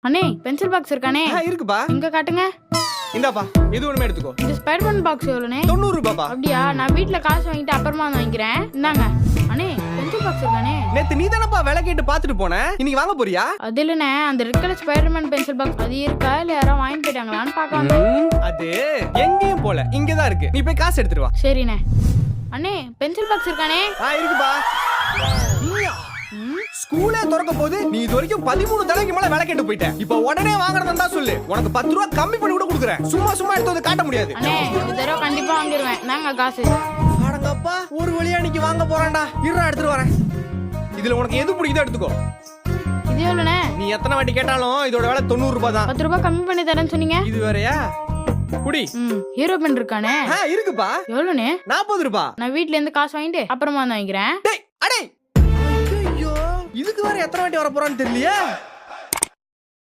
அண்ணே pencil box இருக்கானே? இருக்குப்பா. இங்க காட்டுங்க. இந்தாப்பா, இது ஒண்ணுமே எடுத்துக்கோ. இந்த ஸ்பைடர்மேன் பாக்ஸ் எவ்வளோண்ணே? 90 ரூபாப்பா. அப்படியா? நான் வீட்ல காசு வாங்கிட்டு அப்புறமா வந்து வாங்கிக்கிறேன். இந்தாங்க. அண்ணே பென்சில் பாக்ஸ் இருக்கானே? நேத்து நீ தானப்பா விலை கேட்டு பாத்துட்டு போன. இன்னைக்கு வாங்க போறியா? அது இல்லண்ணே, அந்த red colour Spiderman pencil box அது இருக்கா இல்ல யாராவது வாங்கிட்டு போயிட்டாங்களான்னு பார்க்க வந்தேன். அது எங்கேயும் போல, இங்கதான் இருக்கு. நீ போய் காசு எடுத்துட்டு வா. சரிண்ணே. அண்ணே பென்சில் பாக்ஸ் இருக்கானே? இருக்குப்பா. ஸ்கூலே திறக்க போது நீ இது வரைக்கும் 13 தடவைக்கு மேல விலை கேட்டு போயிட்ட. இப்போ உடனே வாங்குறதா சொல்லு. உனக்கு 10 ரூபா கம்மி பண்ணி கூட கொடுக்குறேன். சும்மா சும்மா எடுத்து வந்து காட்ட முடியாது. அண்ணே இந்த தடவை கண்டிப்பா வாங்கிடுவேன். நாங்க காசு. அடங்கப்பா, ஒரு வழியா இன்னைக்கு வாங்க போறான்டா. இருடா எடுத்துட்டு வரேன். இதுல உனக்கு எது பிடிக்குதோ எடுத்துக்கோ. இது எவ்வளோண்ணே? நீ எத்தனை வாட்டி கேட்டாலும் இதோட விலை 90 ரூபாய் தான். 10 ரூபாய் கம்மி பண்ணி தரேன்னு சொன்னீங்க. இது வேறயா? குடி. ஹீரோ பென் இருக்கானே? இருக்குப்பா. எவ்வளோண்ணே? 40 ரூபாய். நான் வீட்ல இருந்து காசு வாங்கிட்டு அப்புறமா வந்து வாங்கிக்கிறேன். டேய் அடே, ஐயோ இதுக்கு வேற எத்தனை வாட்டி வர போறான்னு தெரியலையே.